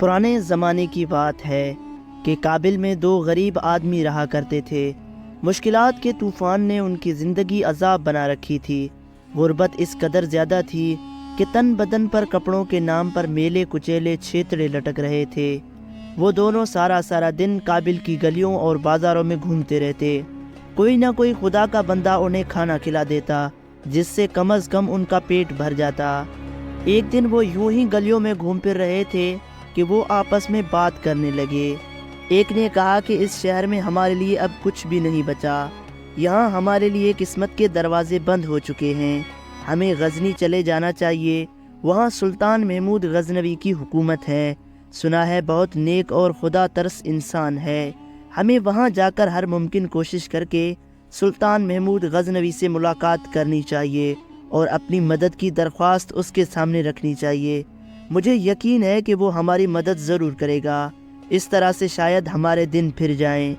پرانے زمانے کی بات ہے کہ کابل میں دو غریب آدمی رہا کرتے تھے۔ مشکلات کے طوفان نے ان کی زندگی عذاب بنا رکھی تھی۔ غربت اس قدر زیادہ تھی کہ تن بدن پر کپڑوں کے نام پر میلے کچیلے چھیتڑے لٹک رہے تھے۔ وہ دونوں سارا دن کابل کی گلیوں اور بازاروں میں گھومتے رہتے۔ کوئی نہ کوئی خدا کا بندہ انہیں کھانا کھلا دیتا جس سے کم از کم ان کا پیٹ بھر جاتا۔ ایک دن وہ یوں ہی گلیوں میں گھوم پھر رہے تھے کہ وہ آپس میں بات کرنے لگے۔ ایک نے کہا کہ اس شہر میں ہمارے لیے اب کچھ بھی نہیں بچا، یہاں ہمارے لیے قسمت کے دروازے بند ہو چکے ہیں، ہمیں غزنی چلے جانا چاہیے، وہاں سلطان محمود غزنوی کی حکومت ہے، سنا ہے بہت نیک اور خدا ترس انسان ہے، ہمیں وہاں جا کر ہر ممکن کوشش کر کے سلطان محمود غزنوی سے ملاقات کرنی چاہیے اور اپنی مدد کی درخواست اس کے سامنے رکھنی چاہیے، مجھے یقین ہے کہ وہ ہماری مدد ضرور کرے گا، اس طرح سے شاید ہمارے دن پھر جائیں۔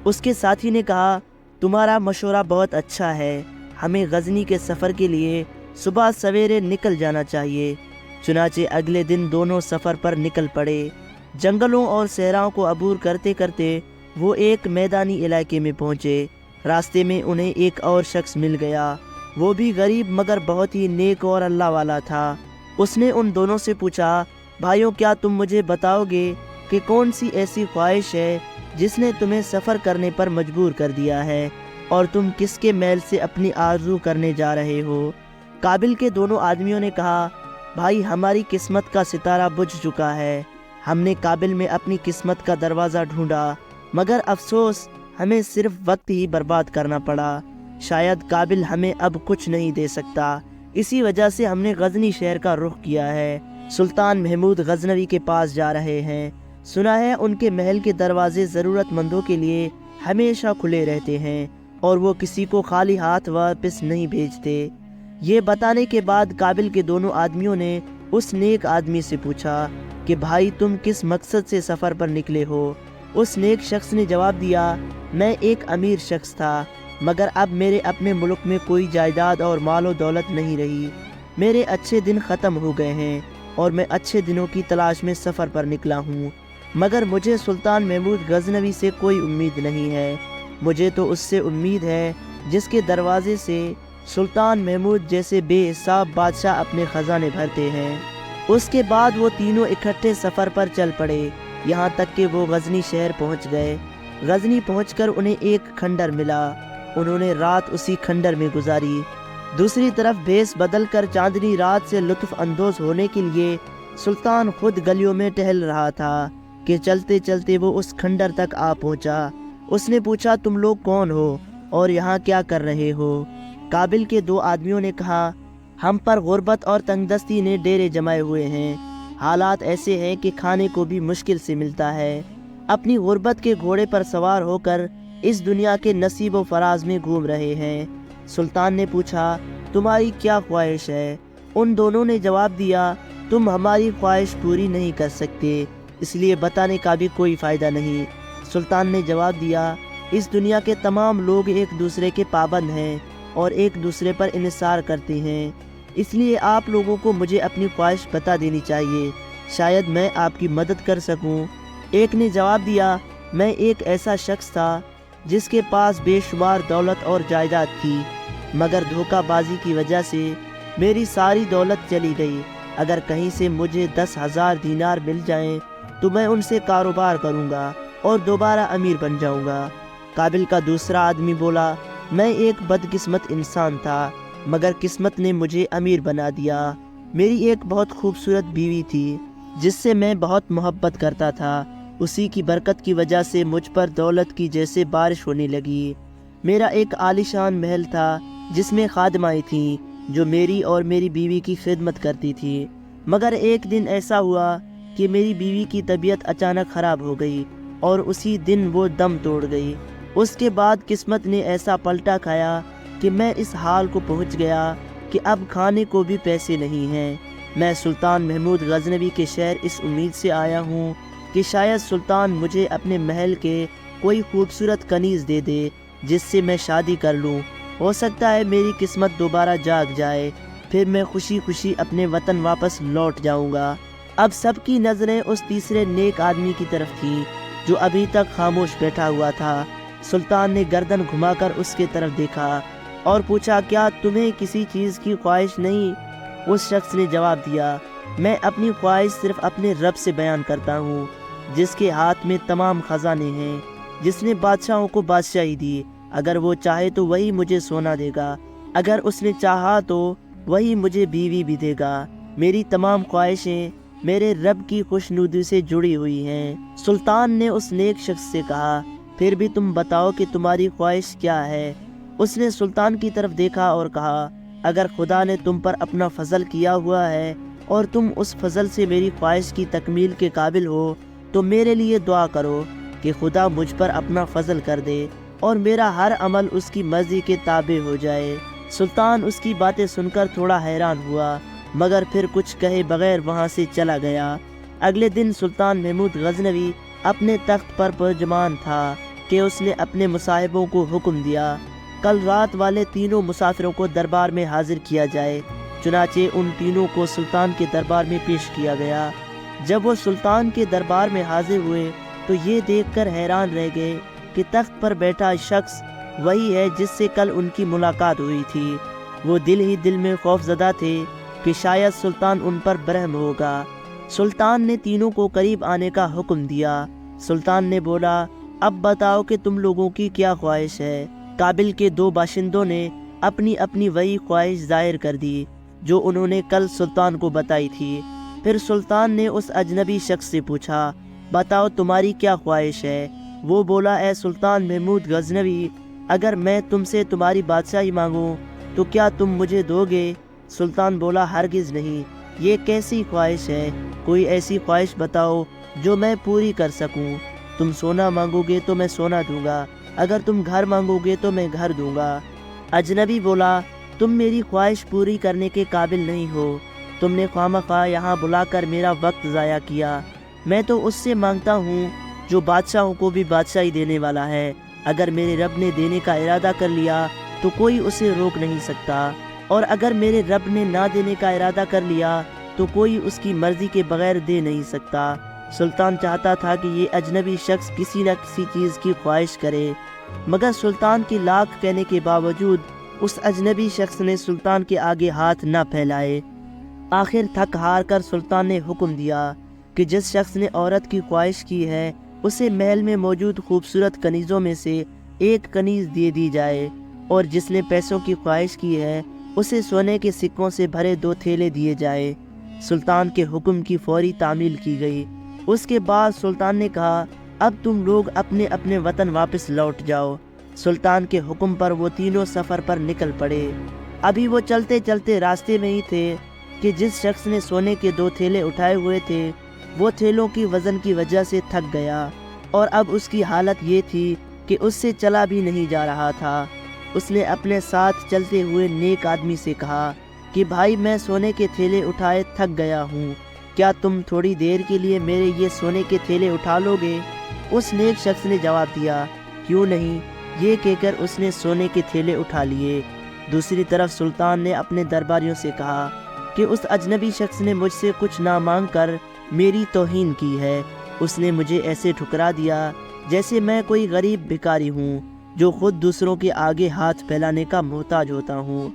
اس کے ساتھی نے کہا، تمہارا مشورہ بہت اچھا ہے، ہمیں غزنی کے سفر کے لیے صبح سویرے نکل جانا چاہیے۔ چنانچہ اگلے دن دونوں سفر پر نکل پڑے۔ جنگلوں اور صحراؤں کو عبور کرتے کرتے وہ ایک میدانی علاقے میں پہنچے۔ راستے میں انہیں ایک اور شخص مل گیا، وہ بھی غریب مگر بہت ہی نیک اور اللہ والا تھا۔ اس نے ان دونوں سے پوچھا، بھائیوں کیا تم مجھے بتاؤ گے کہ کون سی ایسی خواہش ہے جس نے تمہیں سفر کرنے پر مجبور کر دیا ہے، اور تم کس کے میل سے اپنی آرزو کرنے جا رہے ہو؟ کابل کے دونوں آدمیوں نے کہا، بھائی ہماری قسمت کا ستارہ بجھ چکا ہے، ہم نے کابل میں اپنی قسمت کا دروازہ ڈھونڈا، مگر افسوس ہمیں صرف وقت ہی برباد کرنا پڑا، شاید کابل ہمیں اب کچھ نہیں دے سکتا، اسی وجہ سے ہم نے غزنی شہر کا رخ کیا ہے، سلطان محمود غزنوی کے پاس جا رہے ہیں، سنا ہے ان کے محل کے دروازے ضرورت مندوں کے لیے ہمیشہ کھلے رہتے ہیں اور وہ کسی کو خالی ہاتھ واپس نہیں بھیجتے۔ یہ بتانے کے بعد کابل کے دونوں آدمیوں نے اس نیک آدمی سے پوچھا کہ بھائی تم کس مقصد سے سفر پر نکلے ہو؟ اس نیک شخص نے جواب دیا، میں ایک امیر شخص تھا، مگر اب میرے اپنے ملک میں کوئی جائیداد اور مال و دولت نہیں رہی، میرے اچھے دن ختم ہو گئے ہیں اور میں اچھے دنوں کی تلاش میں سفر پر نکلا ہوں، مگر مجھے سلطان محمود غزنوی سے کوئی امید نہیں ہے، مجھے تو اس سے امید ہے جس کے دروازے سے سلطان محمود جیسے بے حساب بادشاہ اپنے خزانے بھرتے ہیں۔ اس کے بعد وہ تینوں اکٹھے سفر پر چل پڑے، یہاں تک کہ وہ غزنی شہر پہنچ گئے۔ غزنی پہنچ کر انہیں ایک کھنڈر ملا، انہوں نے رات اسی کھنڈر میں گزاری۔ دوسری طرف بھیس بدل کر چاندنی رات سے لطف اندوز ہونے کے لیے سلطان خود گلیوں میں ٹہل رہا تھا کہ چلتے چلتے وہ اس کھنڈر تک آ پہنچا۔ اس نے پوچھا، تم لوگ کون ہو اور یہاں کیا کر رہے ہو؟ کابل کے دو آدمیوں نے کہا، ہم پر غربت اور تنگ دستی نے ڈیرے جمائے ہوئے ہیں، حالات ایسے ہیں کہ کھانے کو بھی مشکل سے ملتا ہے، اپنی غربت کے گھوڑے پر سوار ہو کر اس دنیا کے نصیب و فراز میں گھوم رہے ہیں۔ سلطان نے پوچھا، تمہاری کیا خواہش ہے؟ ان دونوں نے جواب دیا، تم ہماری خواہش پوری نہیں کر سکتے، اس لیے بتانے کا بھی کوئی فائدہ نہیں۔ سلطان نے جواب دیا، اس دنیا کے تمام لوگ ایک دوسرے کے پابند ہیں اور ایک دوسرے پر انحصار کرتے ہیں، اس لیے آپ لوگوں کو مجھے اپنی خواہش بتا دینی چاہیے، شاید میں آپ کی مدد کر سکوں۔ ایک نے جواب دیا، میں ایک ایسا شخص تھا جس کے پاس بے شمار دولت اور جائیداد تھی، مگر دھوکہ بازی کی وجہ سے میری ساری دولت چلی گئی، اگر کہیں سے مجھے 10,000 دینار مل جائیں تو میں ان سے کاروبار کروں گا اور دوبارہ امیر بن جاؤں گا۔ کابل کا دوسرا آدمی بولا، میں ایک بدقسمت انسان تھا، مگر قسمت نے مجھے امیر بنا دیا، میری ایک بہت خوبصورت بیوی تھی جس سے میں بہت محبت کرتا تھا، اسی کی برکت کی وجہ سے مجھ پر دولت کی جیسے بارش ہونے لگی۔ میرا ایک عالیشان محل تھا جس میں خادمائیں تھیں جو میری اور میری بیوی کی خدمت کرتی تھی، مگر ایک دن ایسا ہوا کہ میری بیوی کی طبیعت اچانک خراب ہو گئی اور اسی دن وہ دم توڑ گئی۔ اس کے بعد قسمت نے ایسا پلٹا کھایا کہ میں اس حال کو پہنچ گیا کہ اب کھانے کو بھی پیسے نہیں ہیں۔ میں سلطان محمود غزنوی کے شہر اس امید سے آیا ہوں کہ شاید سلطان مجھے اپنے محل کے کوئی خوبصورت کنیز دے دے جس سے میں شادی کر لوں، ہو سکتا ہے میری قسمت دوبارہ جاگ جائے، پھر میں خوشی خوشی اپنے وطن واپس لوٹ جاؤں گا۔ اب سب کی نظریں اس تیسرے نیک آدمی کی طرف تھیں جو ابھی تک خاموش بیٹھا ہوا تھا۔ سلطان نے گردن گھما کر اس کے طرف دیکھا اور پوچھا، کیا تمہیں کسی چیز کی خواہش نہیں؟ اس شخص نے جواب دیا، میں اپنی خواہش صرف اپنے رب سے بیان کرتا ہوں، جس کے ہاتھ میں تمام خزانے ہیں، جس نے بادشاہوں کو بادشاہی دی۔ اگر وہ چاہے تو وہی مجھے سونا دے گا، اگر اس نے چاہا تو وہی مجھے بیوی بھی دے گا۔ میری تمام خواہشیں میرے رب کی خوشنودی سے جڑی ہوئی ہیں۔ سلطان نے اس نیک شخص سے کہا، پھر بھی تم بتاؤ کہ تمہاری خواہش کیا ہے؟ اس نے سلطان کی طرف دیکھا اور کہا، اگر خدا نے تم پر اپنا فضل کیا ہوا ہے اور تم اس فضل سے میری خواہش کی تکمیل کے قابل ہو تو میرے لیے دعا کرو کہ خدا مجھ پر اپنا فضل کر دے اور میرا ہر عمل اس کی مرضی کے تابع ہو جائے۔ سلطان اس کی باتیں سن کر تھوڑا حیران ہوا، مگر پھر کچھ کہے بغیر وہاں سے چلا گیا۔ اگلے دن سلطان محمود غزنوی اپنے تخت پر پرجمان تھا کہ اس نے اپنے مصاحبوں کو حکم دیا، کل رات والے تینوں مسافروں کو دربار میں حاضر کیا جائے۔ چنانچہ ان تینوں کو سلطان کے دربار میں پیش کیا گیا۔ جب وہ سلطان کے دربار میں حاضر ہوئے تو یہ دیکھ کر حیران رہ گئے کہ تخت پر بیٹھا شخص وہی ہے جس سے کل ان کی ملاقات ہوئی تھی۔ وہ دل ہی دل میں خوف زدہ تھے کہ شاید سلطان ان پر برہم ہوگا۔ سلطان نے تینوں کو قریب آنے کا حکم دیا۔ سلطان نے بولا، اب بتاؤ کہ تم لوگوں کی کیا خواہش ہے؟ کابل کے دو باشندوں نے اپنی اپنی وہی خواہش ظاہر کر دی جو انہوں نے کل سلطان کو بتائی تھی۔ پھر سلطان نے اس اجنبی شخص سے پوچھا، بتاؤ تمہاری کیا خواہش ہے؟ وہ بولا، اے سلطان محمود غزنوی، اگر میں تم سے تمہاری بادشاہی مانگوں تو کیا تم مجھے دو گے؟ سلطان بولا، ہرگز نہیں، یہ کیسی خواہش ہے؟ کوئی ایسی خواہش بتاؤ جو میں پوری کر سکوں۔ تم سونا مانگو گے تو میں سونا دوں گا، اگر تم گھر مانگو گے تو میں گھر دوں گا۔ اجنبی بولا، تم میری خواہش پوری کرنے کے قابل نہیں ہو، تم نے خواہ یہاں بلا کر میرا وقت ضائع کیا۔ میں تو اس سے مانگتا ہوں جو بادشاہوں کو بھی بادشاہی دینے والا ہے۔ اگر میرے رب نے دینے کا ارادہ کر لیا تو کوئی اسے روک نہیں سکتا، اور اگر میرے رب نے نہ دینے کا ارادہ کر لیا تو کوئی اس کی مرضی کے بغیر دے نہیں سکتا۔ سلطان چاہتا تھا کہ یہ اجنبی شخص کسی نہ کسی چیز کی خواہش کرے، مگر سلطان کی لاکھ کہنے کے باوجود اس اجنبی شخص نے سلطان کے آگے ہاتھ نہ پھیلائے۔ آخر تھک ہار کر سلطان نے حکم دیا کہ جس شخص نے عورت کی خواہش کی ہے اسے محل میں موجود خوبصورت کنیزوں میں سے ایک کنیز دے دی جائے، اور جس نے پیسوں کی خواہش کی ہے اسے سونے کے سکوں سے بھرے 2 تھیلے دیے جائے۔ سلطان کے حکم کی فوری تعمیل کی گئی۔ اس کے بعد سلطان نے کہا، اب تم لوگ اپنے اپنے وطن واپس لوٹ جاؤ۔ سلطان کے حکم پر وہ تینوں سفر پر نکل پڑے۔ ابھی وہ چلتے چلتے راستے میں ہی تھے کہ جس شخص نے سونے کے 2 تھیلے اٹھائے ہوئے تھے وہ تھیلوں کی وزن کی وجہ سے تھک گیا، اور اب اس کی حالت یہ تھی کہ اس سے چلا بھی نہیں جا رہا تھا۔ اس نے اپنے ساتھ چلتے ہوئے نیک آدمی سے کہا کہ بھائی، میں سونے کے تھیلے اٹھائے تھک گیا ہوں، کیا تم تھوڑی دیر کے لیے میرے یہ سونے کے تھیلے اٹھا لو گے؟ اس نیک شخص نے جواب دیا، کیوں نہیں۔ یہ کہہ کر اس نے سونے کے تھیلے اٹھا لیے۔ دوسری طرف سلطان نے اپنے درباریوں سے کہا کہ اس اجنبی شخص نے مجھ سے کچھ نہ مانگ کر میری توہین کی ہے۔ اس نے مجھے ایسے ٹھکرا دیا جیسے میں کوئی غریب بھکاری ہوں جو خود دوسروں کے آگے ہاتھ پھیلانے کا محتاج ہوتا ہوں،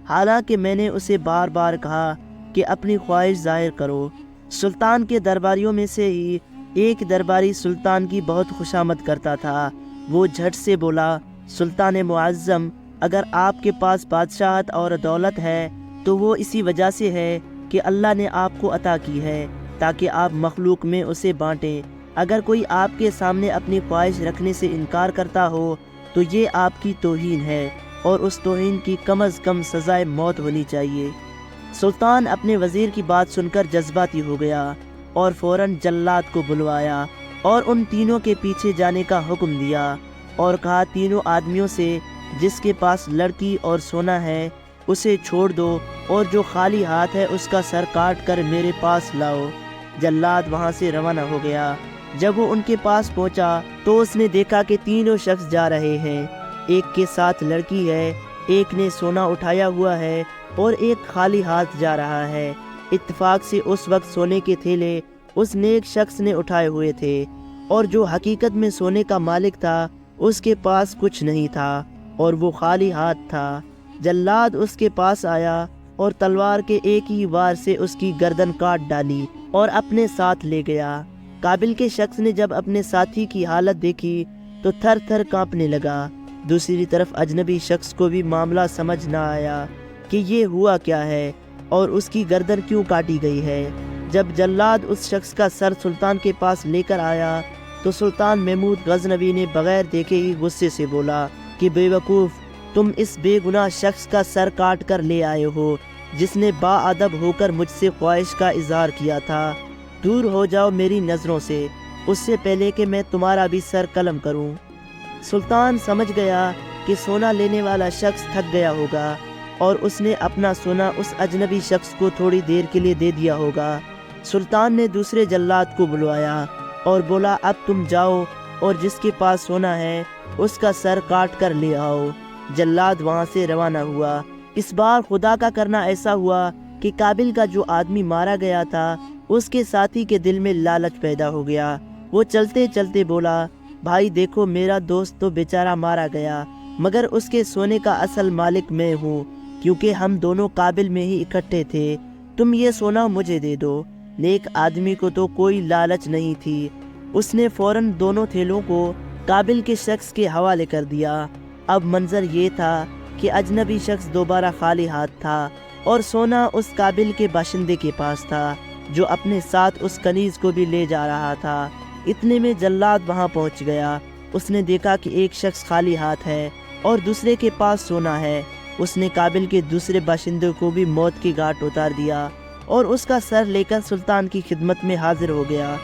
حالانکہ میں نے اسے بار بار کہا کہ اپنی خواہش ظاہر کرو۔ سلطان کے درباریوں میں سے ہی ایک درباری سلطان کی بہت خوشامد کرتا تھا۔ وہ جھٹ سے بولا، سلطان معظم، اگر آپ کے پاس بادشاہت اور دولت ہے تو وہ اسی وجہ سے ہے کہ اللہ نے آپ کو عطا کی ہے تاکہ آپ مخلوق میں اسے بانٹیں۔ اگر کوئی آپ کے سامنے اپنی خواہش رکھنے سے انکار کرتا ہو تو یہ آپ کی توہین ہے، اور اس توہین کی کم از کم سزائے موت ہونی چاہیے۔ سلطان اپنے وزیر کی بات سن کر جذباتی ہو گیا اور فوراً جلاد کو بلوایا اور ان تینوں کے پیچھے جانے کا حکم دیا، اور کہا، تینوں آدمیوں سے جس کے پاس لڑکی اور سونا ہے اسے چھوڑ دو، اور جو خالی ہاتھ ہے اس کا سر کاٹ کر میرے پاس لاؤ۔ جلاد وہاں سے روانہ ہو گیا۔ جب وہ ان کے پاس پہنچا تو اس نے دیکھا کہ تینوں شخص جا رہے ہیں۔ ایک کے ساتھ لڑکی ہے، ایک نے سونا اٹھایا ہوا ہے، اور ایک خالی ہاتھ جا رہا ہے۔ اتفاق سے اس وقت سونے کے تھیلے اس نیک شخص نے اٹھائے ہوئے تھے، اور جو حقیقت میں سونے کا مالک تھا اس کے پاس کچھ نہیں تھا اور وہ خالی ہاتھ تھا۔ جلاد اس کے پاس آیا اور تلوار کے ایک ہی وار سے اس کی گردن کاٹ ڈالی اور اپنے ساتھ لے گیا۔ قابل کے شخص نے جب اپنے ساتھی کی حالت دیکھی تو تھر تھر کانپنے لگا۔ دوسری طرف اجنبی شخص کو بھی معاملہ سمجھ نہ آیا کہ یہ ہوا کیا ہے اور اس کی گردن کیوں کاٹی گئی ہے۔ جب جلاد اس شخص کا سر سلطان کے پاس لے کر آیا تو سلطان محمود غزنوی نے بغیر دیکھے ہی غصے سے بولا کہ بے وقوف، تم اس بے گناہ شخص کا سر کاٹ کر لے آئے ہو جس نے با ادب ہو کر مجھ سے خواہش کا اظہار کیا تھا۔ دور ہو جاؤ میری نظروں سے، اس سے پہلے کہ میں تمہارا بھی سر قلم کروں۔ سلطان سمجھ گیا کہ سونا لینے والا شخص تھک گیا ہوگا اور اس نے اپنا سونا اس اجنبی شخص کو تھوڑی دیر کے لیے دے دیا ہوگا۔ سلطان نے دوسرے جلاد کو بلوایا اور بولا، اب تم جاؤ اور جس کے پاس سونا ہے اس کا سر کاٹ کر لے آؤ۔ جلاد وہاں سے روانہ ہوا۔ اس بار خدا کا کرنا ایسا ہوا کہ قابل کا جو آدمی مارا گیا تھا اس کے ساتھی کے دل میں لالچ پیدا ہو گیا۔ وہ چلتے چلتے بولا، بھائی دیکھو، میرا دوست تو بیچارہ مارا گیا مگر اس کے سونے کا اصل مالک میں ہوں، کیونکہ ہم دونوں قابل میں ہی اکٹھے تھے۔ تم یہ سونا مجھے دے دو۔ نیک آدمی کو تو کوئی لالچ نہیں تھی، اس نے فوراً دونوں تھیلوں کو قابل کے شخص کے حوالے کر دیا۔ اب منظر یہ تھا کہ اجنبی شخص دوبارہ خالی ہاتھ تھا اور سونا اس قابل کے باشندے کے پاس تھا جو اپنے ساتھ اس کنیز کو بھی لے جا رہا تھا۔ اتنے میں جلاد وہاں پہنچ گیا۔ اس نے دیکھا کہ ایک شخص خالی ہاتھ ہے اور دوسرے کے پاس سونا ہے۔ اس نے قابل کے دوسرے باشندے کو بھی موت کی گھاٹ اتار دیا اور اس کا سر لے کر سلطان کی خدمت میں حاضر ہو گیا۔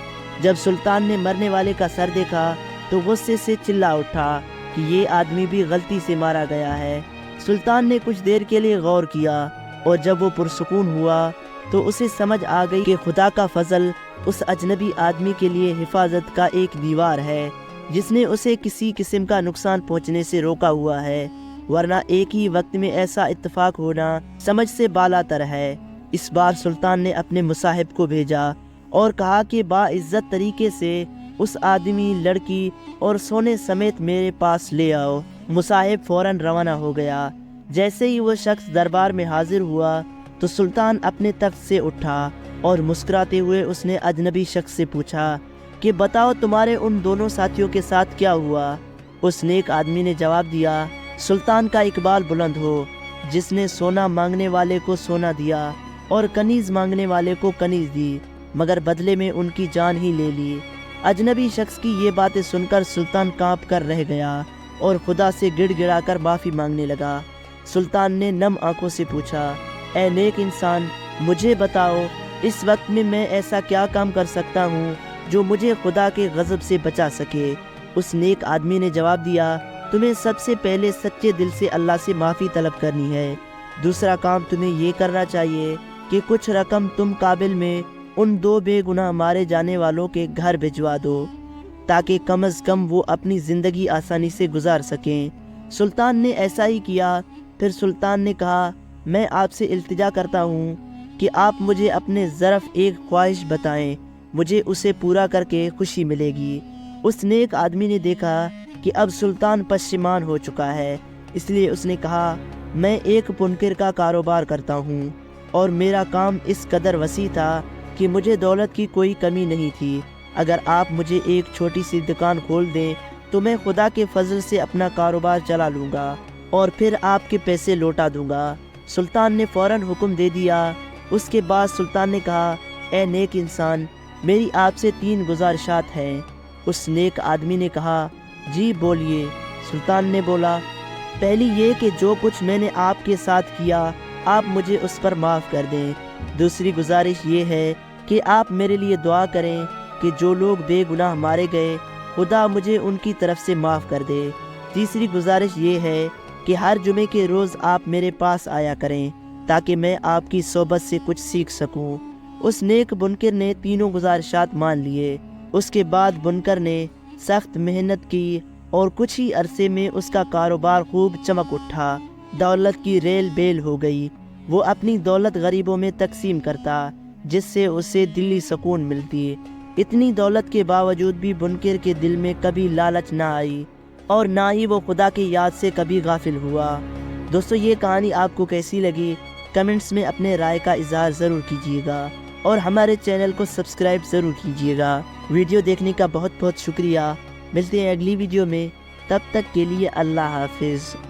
جب سلطان نے مرنے والے کا سر دیکھا تو غصے سے چلا اٹھا کہ یہ آدمی بھی غلطی سے مارا گیا ہے۔ سلطان نے کچھ دیر کے لیے غور کیا اور جب وہ پرسکون ہوا تو اسے سمجھ آ گئی کہ خدا کا فضل اس اجنبی آدمی کے لیے حفاظت کا ایک دیوار ہے جس نے اسے کسی قسم کا نقصان پہنچنے سے روکا ہوا ہے، ورنہ ایک ہی وقت میں ایسا اتفاق ہونا سمجھ سے بالاتر ہے۔ اس بار سلطان نے اپنے مصاحب کو بھیجا اور کہا کہ باعزت طریقے سے اس آدمی، لڑکی اور سونے سمیت میرے پاس لے آؤ۔ مصاحب فوراً روانہ ہو گیا۔ جیسے ہی وہ شخص دربار میں حاضر ہوا تو سلطان اپنے تخت سے اٹھا اور مسکراتے ہوئے اس نے اجنبی شخص سے پوچھا کہ بتاؤ تمہارے ان دونوں ساتھیوں کے ساتھ کیا ہوا؟ اس نیک آدمی نے جواب دیا، سلطان کا اقبال بلند ہو، جس نے سونا مانگنے والے کو سونا دیا اور کنیز مانگنے والے کو کنیز دی، مگر بدلے میں ان کی جان ہی لے لی۔ اجنبی شخص کی یہ باتیں سن کر سلطان کانپ کر رہ گیا اور خدا سے گڑ گڑا کر معافی مانگنے لگا۔ سلطان نے نم آنکھوں سے پوچھا، اے نیک انسان، مجھے بتاؤ اس وقت میں ایسا کیا کام کر سکتا ہوں جو مجھے خدا کے غضب سے بچا سکے؟ اس نیک آدمی نے جواب دیا، تمہیں سب سے پہلے سچے دل سے اللہ سے معافی طلب کرنی ہے۔ دوسرا کام تمہیں یہ کرنا چاہیے کہ کچھ رقم تم قابل میں ان دو بے گناہ مارے جانے والوں کے گھر بھجوا دو تاکہ کم از کم وہ اپنی زندگی آسانی سے گزار سکیں۔ سلطان نے ایسا ہی کیا۔ پھر سلطان نے کہا، میں آپ سے التجا کرتا ہوں کہ آپ مجھے اپنے ظرف ایک خواہش بتائیں، مجھے اسے پورا کر کے خوشی ملے گی۔ اس نیک آدمی نے دیکھا کہ اب سلطان پشیمان ہو چکا ہے، اس لیے اس نے کہا، میں ایک پنکر کا کاروبار کرتا ہوں اور میرا کام اس قدر وسیع تھا کہ مجھے دولت کی کوئی کمی نہیں تھی۔ اگر آپ مجھے ایک چھوٹی سی دکان کھول دیں تو میں خدا کے فضل سے اپنا کاروبار چلا لوں گا اور پھر آپ کے پیسے لوٹا دوں گا۔ سلطان نے فوراً حکم دے دیا۔ اس کے بعد سلطان نے کہا، اے نیک انسان، میری آپ سے 3 گزارشات ہیں۔ اس نیک آدمی نے کہا، جی بولیے۔ سلطان نے بولا، پہلی یہ کہ جو کچھ میں نے آپ کے ساتھ کیا آپ مجھے اس پر معاف کر دیں۔ دوسری گزارش یہ ہے کہ آپ میرے لیے دعا کریں کہ جو لوگ بے گناہ مارے گئے خدا مجھے ان کی طرف سے معاف کر دے۔ تیسری گزارش یہ ہے کہ ہر جمعے کے روز آپ میرے پاس آیا کریں تاکہ میں آپ کی صحبت سے کچھ سیکھ سکوں۔ اس نیک بنکر نے تینوں گزارشات مان لیے۔ اس کے بعد بنکر نے سخت محنت کی اور کچھ ہی عرصے میں اس کا کاروبار خوب چمک اٹھا، دولت کی ریل بیل ہو گئی۔ وہ اپنی دولت غریبوں میں تقسیم کرتا، جس سے اسے دلی سکون ملتی۔ اتنی دولت کے باوجود بھی منکر کے دل میں کبھی لالچ نہ آئی اور نہ ہی وہ خدا کی یاد سے کبھی غافل ہوا۔ دوستو یہ کہانی آپ کو کیسی لگی؟ کمنٹس میں اپنے رائے کا اظہار ضرور کیجیے گا اور ہمارے چینل کو سبسکرائب ضرور کیجیے گا۔ ویڈیو دیکھنے کا بہت بہت شکریہ۔ ملتے ہیں اگلی ویڈیو میں، تب تک کے لیے اللہ حافظ۔